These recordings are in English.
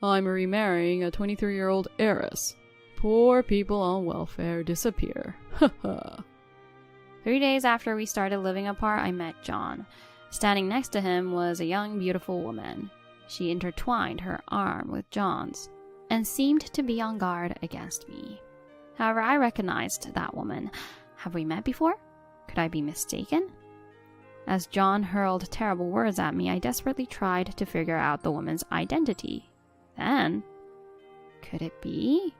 I'm remarrying a 23-year-old heiress. Poor people on welfare disappear. Haha. 3 days after we started living apart, I met John. Standing next to him was a young, beautiful woman. She intertwined her arm with John's and seemed to be on guard against me. However, I recognized that woman. Have we met before? Could I be mistaken? As John hurled terrible words at me, I desperately tried to figure out the woman's identity. Then, could it be?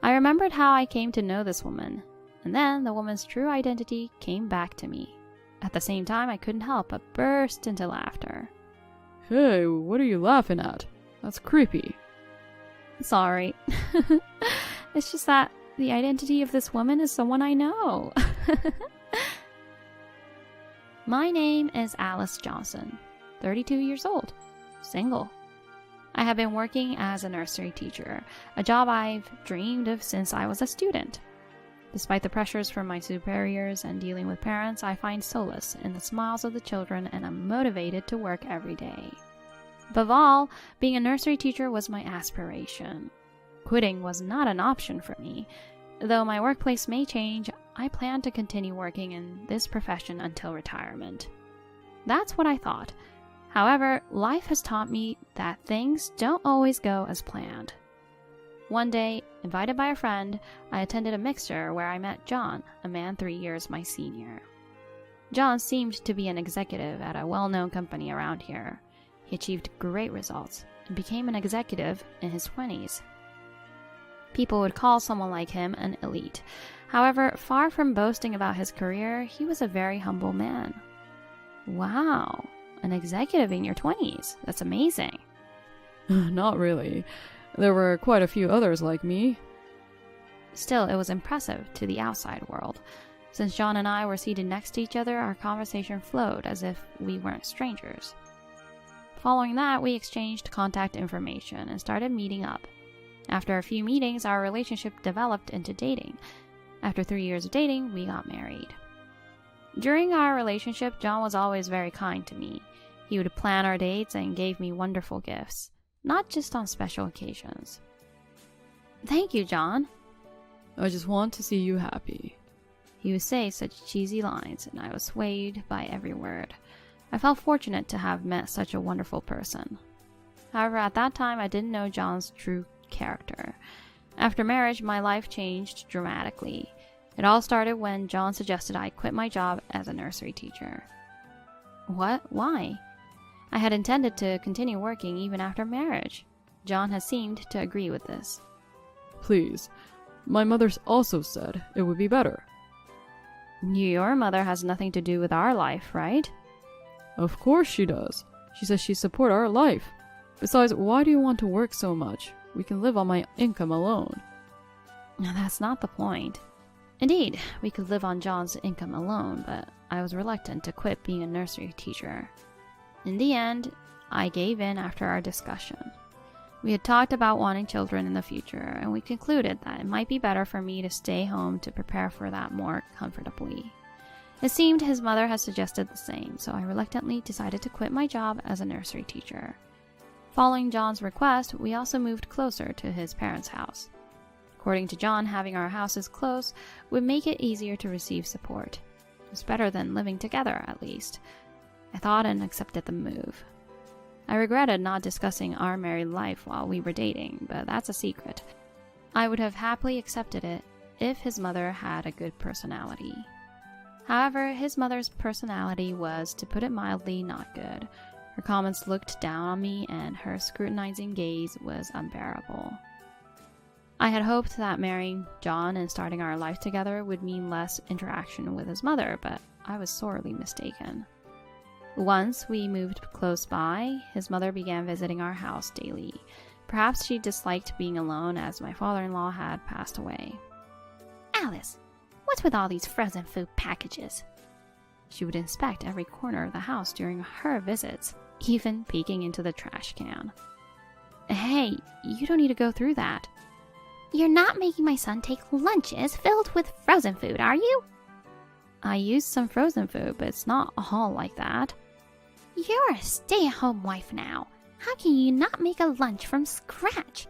I remembered how I came to know this woman, and then the woman's true identity came back to me. At the same time, I couldn't help but burst into laughter. Hey, what are you laughing at? That's creepy. Sorry. It's just that the identity of this woman is someone I know. My name is Alice Johnson, 32 years old, single. I have been working as a nursery teacher, a job I've dreamed of since I was a student. Despite the pressures from my superiors and dealing with parents, I find solace in the smiles of the children and am motivated to work every day. Above all, being a nursery teacher was my aspiration. Quitting was not an option for me. Though my workplace may change, I plan to continue working in this profession until retirement. That's what I thought. However, life has taught me that things don't always go as planned. One day, invited by a friend, I attended a mixer where I met John, a man 3 years my senior. John seemed to be an executive at a well-known company around here. He achieved great results and became an executive in his 20s. People would call someone like him an elite. However, far from boasting about his career, he was a very humble man. Wow, an executive in your 20s. That's amazing. Not really. There were quite a few others like me. Still, it was impressive to the outside world. Since John and I were seated next to each other, our conversation flowed as if we weren't strangers. Following that, we exchanged contact information and started meeting up. After a few meetings, our relationship developed into dating. After 3 years of dating, we got married. During our relationship, John was always very kind to me. He would plan our dates and gave me wonderful gifts, not just on special occasions. Thank you, John. I just want to see you happy. He would say such cheesy lines, and I was swayed by every word. I felt fortunate to have met such a wonderful person. However, at that time, I didn't know John's true character. After marriage, my life changed dramatically. It all started when John suggested I quit my job as a nursery teacher. What? Why? I had intended to continue working even after marriage. John has seemed to agree with this. Please. My mother's also said it would be better. Your mother has nothing to do with our life, right? Of course she does. She says she support our life. Besides, why do you want to work so much? We can live on my income alone. That's not the point. Indeed, we could live on John's income alone, but I was reluctant to quit being a nursery teacher. In the end, I gave in after our discussion. We had talked about wanting children in the future, and we concluded that it might be better for me to stay home to prepare for that more comfortably. It seemed his mother had suggested the same, so I reluctantly decided to quit my job as a nursery teacher. Following John's request, we also moved closer to his parents' house. According to John, having our houses close would make it easier to receive support. It was better than living together, at least. I thought and accepted the move. I regretted not discussing our married life while we were dating, but that's a secret. I would have happily accepted it if his mother had a good personality. However, his mother's personality was, to put it mildly, not good. Her comments looked down on me, and her scrutinizing gaze was unbearable. I had hoped that marrying John and starting our life together would mean less interaction with his mother, but I was sorely mistaken. Once we moved close by, his mother began visiting our house daily. Perhaps she disliked being alone as my father-in-law had passed away. Alice, what's with all these frozen food packages? She would inspect every corner of the house during her visits, even peeking into the trash can. Hey, you don't need to go through that. You're not making my son take lunches filled with frozen food, are you? I used some frozen food, but it's not all like that. You're a stay-at-home wife now. How can you not make a lunch from scratch?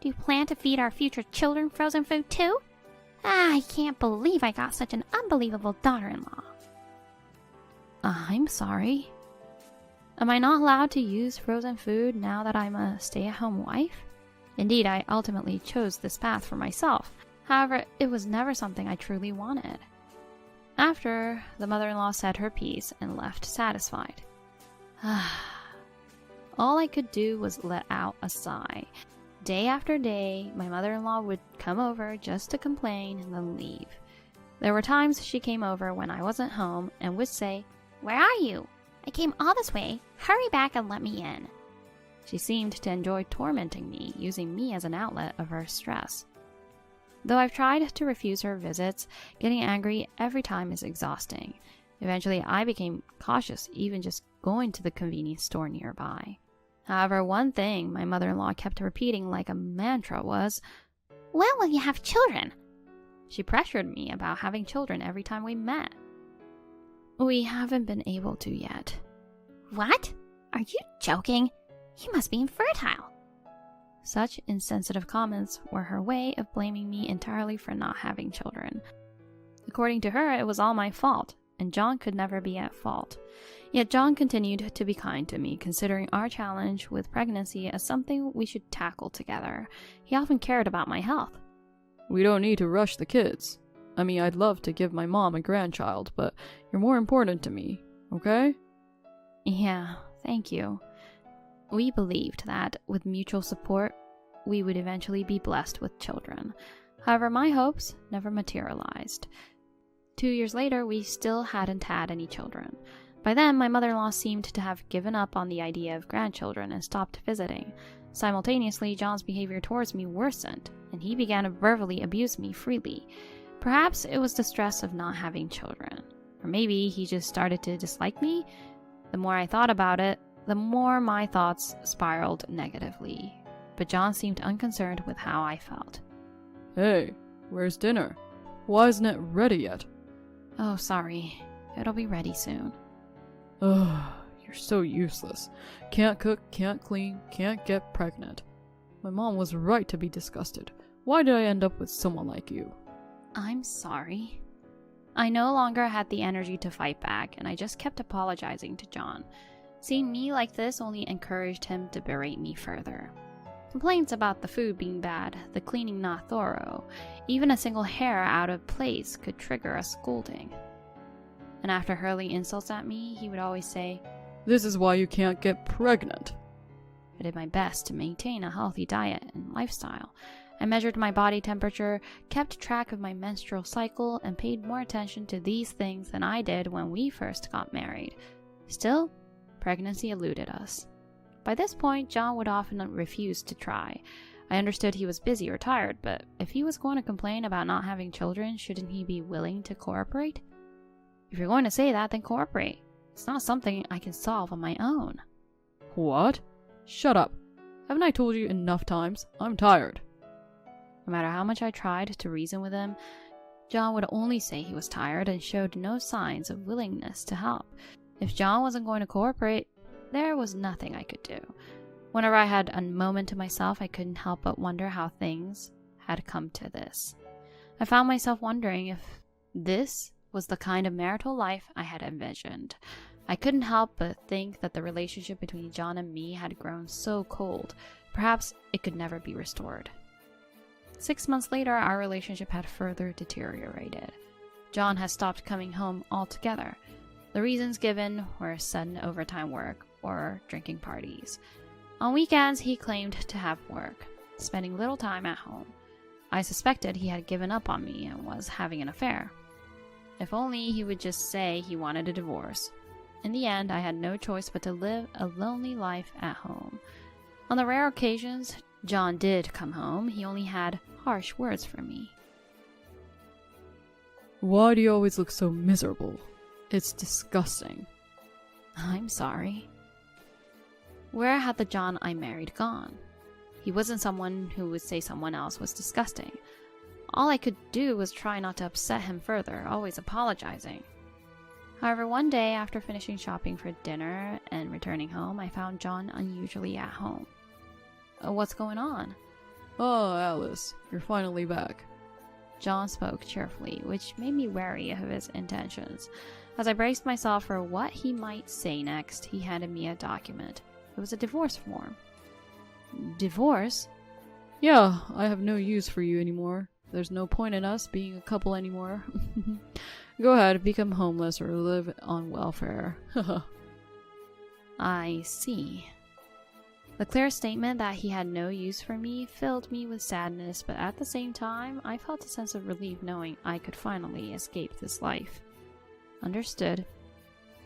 Do you plan to feed our future children frozen food too? I can't believe I got such an unbelievable daughter-in-law. I'm sorry. Am I not allowed to use frozen food now that I'm a stay-at-home wife? Indeed, I ultimately chose this path for myself. However, it was never something I truly wanted. After, the mother-in-law said her piece and left satisfied. All I could do was let out a sigh. Day after day, my mother-in-law would come over just to complain and then leave. There were times she came over when I wasn't home and would say, "Where are you? I came all this way. Hurry back and let me in." She seemed to enjoy tormenting me, using me as an outlet of her stress. Though I've tried to refuse her visits, getting angry every time is exhausting. Eventually, I became cautious, even just going to the convenience store nearby. However, one thing my mother-in-law kept repeating like a mantra was, "When will you have children?" She pressured me about having children every time we met. We haven't been able to yet. What? Are you joking? You must be infertile. Such insensitive comments were her way of blaming me entirely for not having children. According to her, it was all my fault, and John could never be at fault. Yet John continued to be kind to me, considering our challenge with pregnancy as something we should tackle together. He often cared about my health. We don't need to rush the kids. I mean, I'd love to give my mom a grandchild, but you're more important to me, okay? Yeah, thank you. We believed that, with mutual support, we would eventually be blessed with children. However, my hopes never materialized. 2 years later, we still hadn't had any children. By then, my mother-in-law seemed to have given up on the idea of grandchildren and stopped visiting. Simultaneously, John's behavior towards me worsened, and he began to verbally abuse me freely. Perhaps it was the stress of not having children. Or maybe he just started to dislike me. The more I thought about it, the more my thoughts spiraled negatively. But John seemed unconcerned with how I felt. Hey, where's dinner? Why isn't it ready yet? Oh, sorry. It'll be ready soon. Ugh, you're so useless. Can't cook, can't clean, can't get pregnant. My mom was right to be disgusted. Why did I end up with someone like you? I'm sorry. I no longer had the energy to fight back, and I just kept apologizing to John. Seeing me like this only encouraged him to berate me further. Complaints about the food being bad, the cleaning not thorough, even a single hair out of place could trigger a scolding. And after hurling insults at me, he would always say, "This is why you can't get pregnant." I did my best to maintain a healthy diet and lifestyle. I measured my body temperature, kept track of my menstrual cycle, and paid more attention to these things than I did when we first got married. Still, pregnancy eluded us. By this point, John would often refuse to try. I understood he was busy or tired, but if he was going to complain about not having children, shouldn't he be willing to cooperate? If you're going to say that, then cooperate. It's not something I can solve on my own. What? Shut up. Haven't I told you enough times? I'm tired. No matter how much I tried to reason with him, John would only say he was tired and showed no signs of willingness to help. If John wasn't going to cooperate, there was nothing I could do. Whenever I had a moment to myself, I couldn't help but wonder how things had come to this. I found myself wondering if this was the kind of marital life I had envisioned. I couldn't help but think that the relationship between John and me had grown so cold, perhaps it could never be restored. 6 months later, our relationship had further deteriorated. John had stopped coming home altogether. The reasons given were sudden overtime work or drinking parties. On weekends, he claimed to have work, spending little time at home. I suspected he had given up on me and was having an affair. If only he would just say he wanted a divorce. In the end, I had no choice but to live a lonely life at home. On the rare occasions John did come home, he only had harsh words for me. Why do you always look so miserable? It's disgusting. I'm sorry. Where had the John I married gone? He wasn't someone who would say someone else was disgusting. All I could do was try not to upset him further, always apologizing. However, one day after finishing shopping for dinner and returning home, I found John unusually at home. What's going on? Oh, Alice, you're finally back. John spoke cheerfully, which made me wary of his intentions. As I braced myself for what he might say next, he handed me a document. It was a divorce form. Divorce? Yeah, I have no use for you anymore. There's no point in us being a couple anymore. Go ahead, become homeless or live on welfare. I see. The clear statement that he had no use for me filled me with sadness, but at the same time, I felt a sense of relief knowing I could finally escape this life. Understood.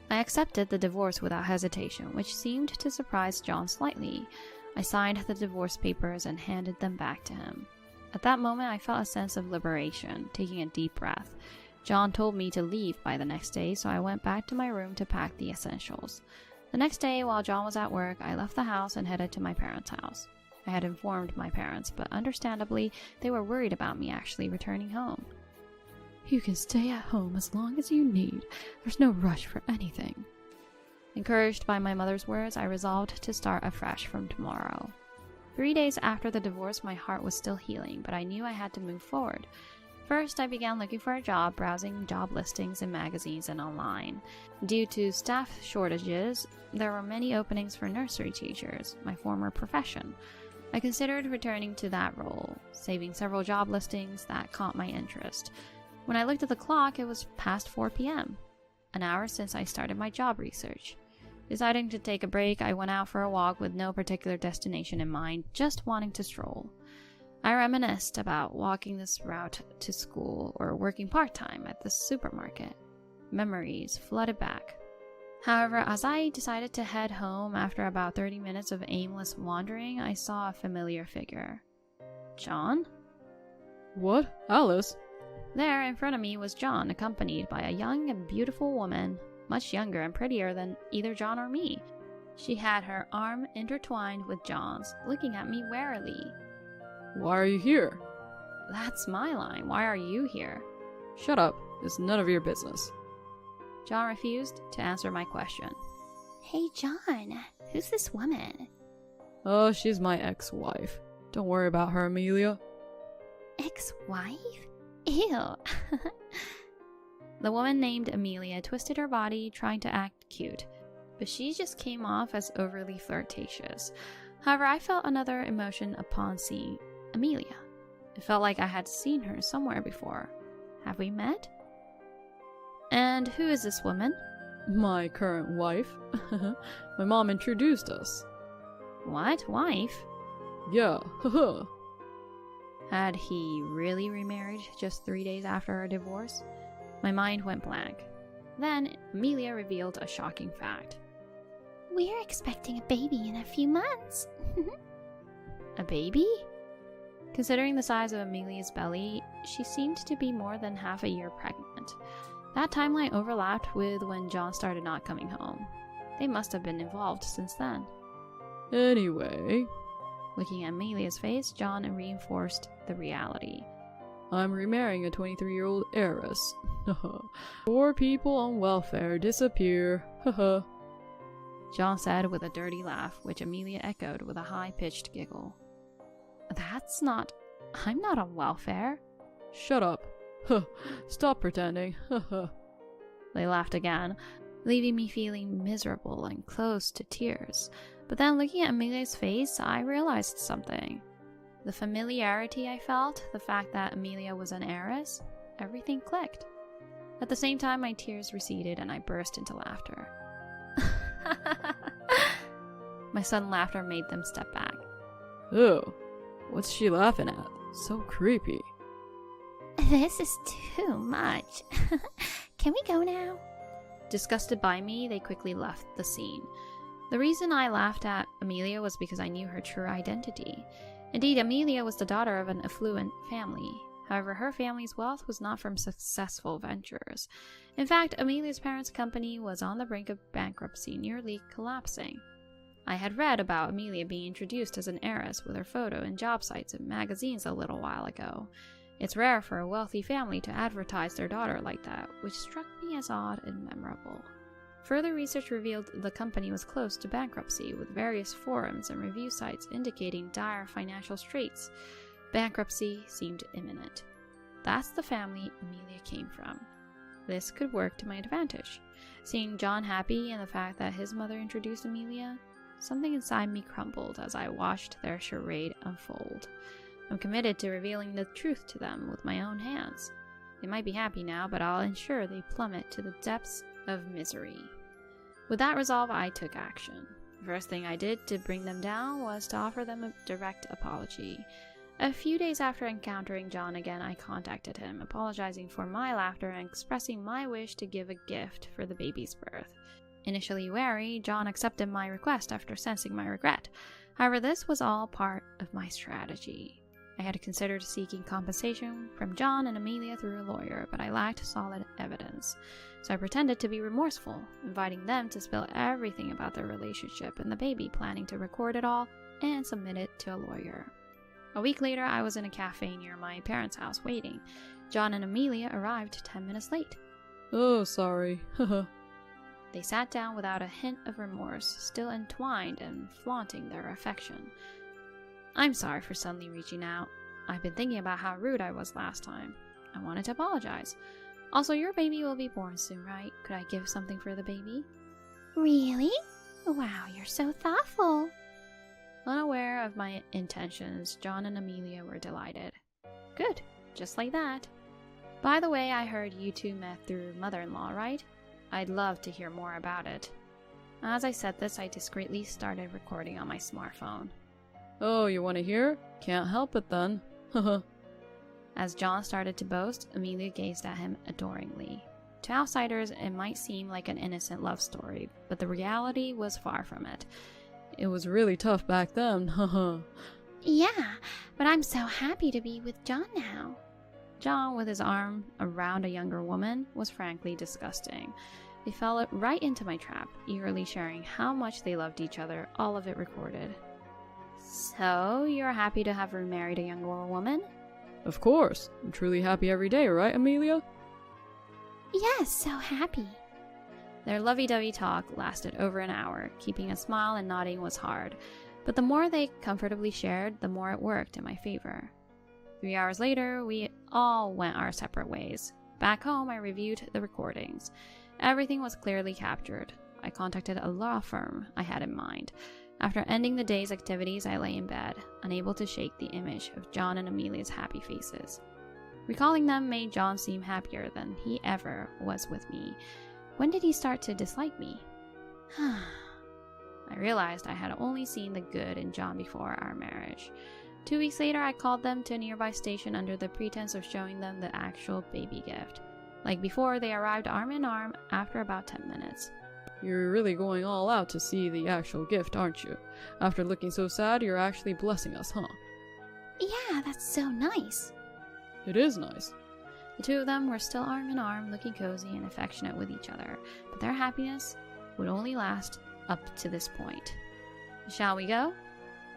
I accepted the divorce without hesitation, which seemed to surprise John slightly. I signed the divorce papers and handed them back to him. At that moment, I felt a sense of liberation, taking a deep breath. John told me to leave by the next day, so I went back to my room to pack the essentials. The next day, while John was at work, I left the house and headed to my parents' house. I had informed my parents, but understandably, they were worried about me actually returning home. You can stay at home as long as you need. There's no rush for anything. Encouraged by my mother's words, I resolved to start afresh from tomorrow. 3 days after the divorce, my heart was still healing, but I knew I had to move forward. First, I began looking for a job, browsing job listings in magazines and online. Due to staff shortages, there were many openings for nursery teachers, my former profession. I considered returning to that role, saving several job listings that caught my interest. When I looked at the clock, it was past 4 p.m., an hour since I started my job research. Deciding to take a break, I went out for a walk with no particular destination in mind, just wanting to stroll. I reminisced about walking this route to school or working part-time at the supermarket. Memories flooded back. However, as I decided to head home after about 30 minutes of aimless wandering, I saw a familiar figure. John? What? Alice? There in front of me was John, accompanied by a young and beautiful woman, much younger and prettier than either John or me. She had her arm intertwined with John's, looking at me warily. Why are you here? That's my line. Why are you here? Shut up. It's none of your business. John refused to answer my question. Hey, John. Who's this woman? Oh, she's my ex-wife. Don't worry about her, Amelia. Ex-wife? Ew. The woman named Amelia twisted her body, trying to act cute, but she just came off as overly flirtatious. However, I felt another emotion upon seeing Amelia. It felt like I had seen her somewhere before. Have we met? And who is this woman? My current wife. My mom introduced us. What? Wife? Yeah, haha. Had he really remarried just 3 days after our divorce? My mind went blank. Then Amelia revealed a shocking fact. We're expecting a baby in a few months. A baby? Considering the size of Amelia's belly, she seemed to be more than half a year pregnant. That timeline overlapped with when John started not coming home. They must have been involved since then. Anyway, looking at Amelia's face, John reinforced the reality. I'm remarrying a 23-year-old heiress. Poor people on welfare disappear. John said with a dirty laugh, which Amelia echoed with a high-pitched giggle. I'm not on welfare. Shut up. Stop pretending. They laughed again, leaving me feeling miserable and close to tears. But then looking at Amelia's face, I realized something. The familiarity I felt, the fact that Amelia was an heiress, everything clicked. At the same time, my tears receded and I burst into laughter. My sudden laughter made them step back. Ew, what's she laughing at? So creepy. This is too much. Can we go now? Disgusted by me, they quickly left the scene. The reason I laughed at Amelia was because I knew her true identity. Indeed, Amelia was the daughter of an affluent family. However, her family's wealth was not from successful ventures. In fact, Amelia's parents' company was on the brink of bankruptcy, nearly collapsing. I had read about Amelia being introduced as an heiress with her photo in job sites and magazines a little while ago. It's rare for a wealthy family to advertise their daughter like that, which struck me as odd and memorable. Further research revealed the company was close to bankruptcy, with various forums and review sites indicating dire financial straits. Bankruptcy seemed imminent. That's the family Amelia came from. This could work to my advantage. Seeing John happy and the fact that his mother introduced Amelia, something inside me crumbled as I watched their charade unfold. I'm committed to revealing the truth to them with my own hands. They might be happy now, but I'll ensure they plummet to the depths of misery. With that resolve, I took action. The first thing I did to bring them down was to offer them a direct apology. A few days after encountering John again, I contacted him, apologizing for my laughter and expressing my wish to give a gift for the baby's birth. Initially wary, John accepted my request after sensing my regret. However, this was all part of my strategy. I had considered seeking compensation from John and Amelia through a lawyer, but I lacked solid evidence. So I pretended to be remorseful, inviting them to spill everything about their relationship and the baby, planning to record it all and submit it to a lawyer. A week later, I was in a cafe near my parents' house waiting. John and Amelia arrived 10 minutes late. Oh, sorry. They sat down without a hint of remorse, still entwined and flaunting their affection. I'm sorry for suddenly reaching out. I've been thinking about how rude I was last time. I wanted to apologize. Also, your baby will be born soon, right? Could I give something for the baby? Really? Wow, you're so thoughtful. Unaware of my intentions, John and Amelia were delighted. Good, just like that. By the way, I heard you two met through mother-in-law, right? I'd love to hear more about it. As I said this, I discreetly started recording on my smartphone. Oh, you want to hear? Can't help it then. As John started to boast, Amelia gazed at him adoringly. To outsiders, it might seem like an innocent love story, but the reality was far from it. It was really tough back then. Yeah, but I'm so happy to be with John now. John, with his arm around a younger woman, was frankly disgusting. They fell right into my trap, eagerly sharing how much they loved each other, all of it recorded. So, you're happy to have remarried a younger woman? Of course. I'm truly happy every day, right, Amelia? Yes, so happy. Their lovey-dovey talk lasted over an hour. Keeping a smile and nodding was hard, but the more they comfortably shared, the more it worked in my favor. 3 hours later, we all went our separate ways. Back home, I reviewed the recordings. Everything was clearly captured. I contacted a law firm I had in mind. After ending the day's activities, I lay in bed, unable to shake the image of John and Amelia's happy faces. Recalling them made John seem happier than he ever was with me. When did he start to dislike me? I realized I had only seen the good in John before our marriage. 2 weeks later, I called them to a nearby station under the pretense of showing them the actual baby gift. Like before, they arrived arm in arm after about 10 minutes. You're really going all out to see the actual gift, aren't you? After looking so sad, you're actually blessing us, huh? Yeah, that's so nice. It is nice. The two of them were still arm in arm, looking cozy and affectionate with each other, but their happiness would only last up to this point. Shall we go?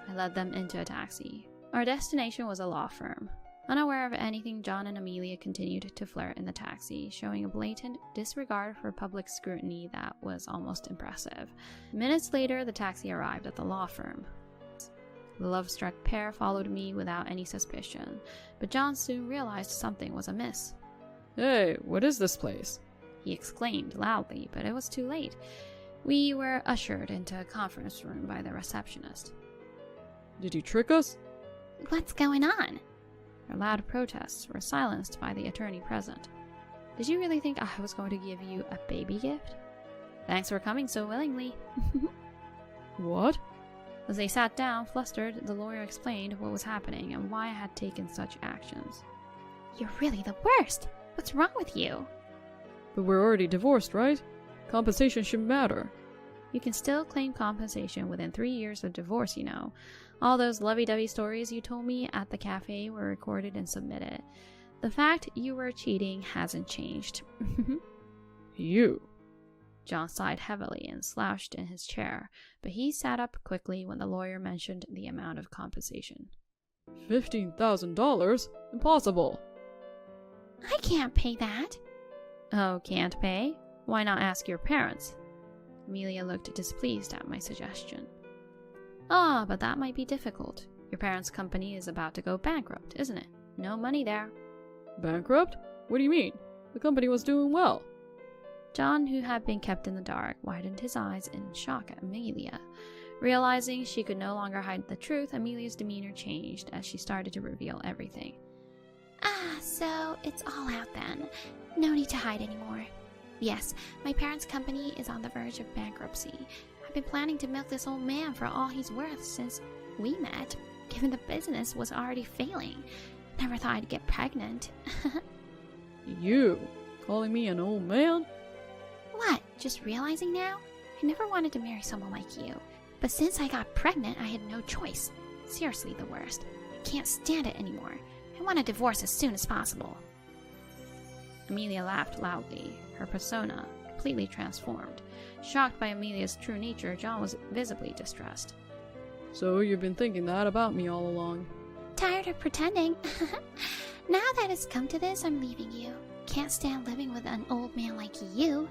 I led them into a taxi. Our destination was a law firm. Unaware of anything, John and Amelia continued to flirt in the taxi, showing a blatant disregard for public scrutiny that was almost impressive. Minutes later, the taxi arrived at the law firm. The love-struck pair followed me without any suspicion, but John soon realized something was amiss. Hey, what is this place? He exclaimed loudly, but it was too late. We were ushered into a conference room by the receptionist. Did you trick us? What's going on? Her loud protests were silenced by the attorney present. Did you really think I was going to give you a baby gift? Thanks for coming so willingly. What? As they sat down, flustered, the lawyer explained what was happening and why I had taken such actions. You're really the worst. What's wrong with you? But we're already divorced, right? Compensation shouldn't matter. You can still claim compensation within 3 years of divorce, you know. All those lovey-dovey stories you told me at the cafe were recorded and submitted. The fact you were cheating hasn't changed. You. John sighed heavily and slouched in his chair, but he sat up quickly when the lawyer mentioned the amount of compensation. $15,000? Impossible. I can't pay that. Oh, can't pay? Why not ask your parents? Amelia looked displeased at my suggestion. Ah, but that might be difficult. Your parents' company is about to go bankrupt, isn't it? No money there. Bankrupt? What do you mean? The company was doing well. John, who had been kept in the dark, widened his eyes in shock at Amelia. Realizing she could no longer hide the truth, Amelia's demeanor changed as she started to reveal everything. Ah, so it's all out then. No need to hide anymore. Yes, my parents' company is on the verge of bankruptcy. I've been planning to milk this old man for all he's worth since we met, given the business was already failing. Never thought I'd get pregnant. You? Calling me an old man? What, just realizing now? I never wanted to marry someone like you. But since I got pregnant, I had no choice. Seriously, the worst. I can't stand it anymore. I want a divorce as soon as possible. Amelia laughed loudly, her persona completely transformed. Shocked by Amelia's true nature, John was visibly distressed. So you've been thinking that about me all along? Tired of pretending. Now that it's come to this, I'm leaving you. Can't stand living with an old man like you.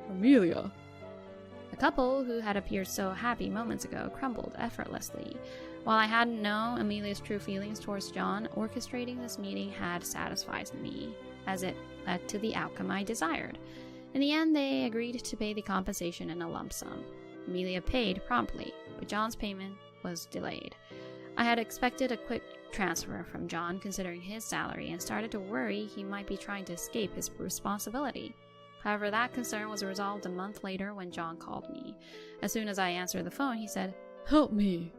Amelia. The couple, who had appeared so happy moments ago, crumbled effortlessly. While I hadn't known Amelia's true feelings towards John, orchestrating this meeting had satisfied me, as it led to the outcome I desired. In the end, they agreed to pay the compensation in a lump sum. Amelia paid promptly, but John's payment was delayed. I had expected a quick transfer from John considering his salary and started to worry he might be trying to escape his responsibility. However, that concern was resolved a month later when John called me. As soon as I answered the phone, he said, "Help me."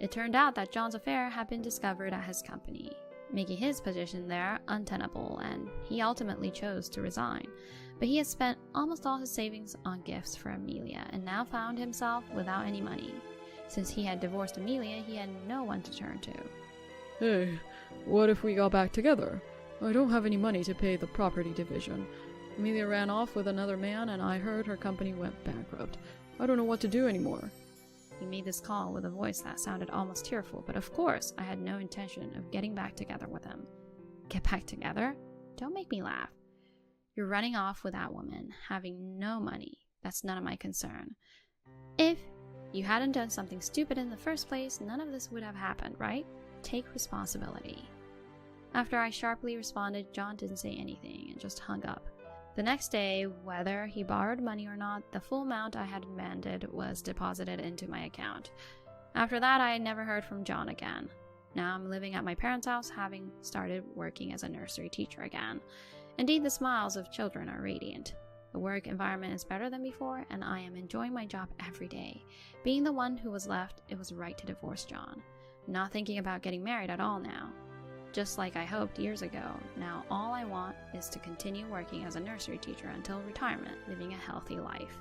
It turned out that John's affair had been discovered at his company, making his position there untenable, and he ultimately chose to resign. But he had spent almost all his savings on gifts for Amelia and now found himself without any money. Since he had divorced Amelia, he had no one to turn to. Hey, what if we got back together? I don't have any money to pay the property division. Amelia ran off with another man and I heard her company went bankrupt. I don't know what to do anymore. He made this call with a voice that sounded almost tearful, but of course I had no intention of getting back together with him. Get back together? Don't make me laugh. You're running off with that woman, having no money. That's none of my concern. If you hadn't done something stupid in the first place, none of this would have happened, right? Take responsibility. After I sharply responded, John didn't say anything and just hung up. The next day, whether he borrowed money or not, the full amount I had demanded was deposited into my account. After that, I never heard from John again. Now I'm living at my parents' house, having started working as a nursery teacher again. Indeed, the smiles of children are radiant. The work environment is better than before, and I am enjoying my job every day. Being the one who was left, it was right to divorce John. Not thinking about getting married at all now. Just like I hoped years ago, now all I want is to continue working as a nursery teacher until retirement, living a healthy life.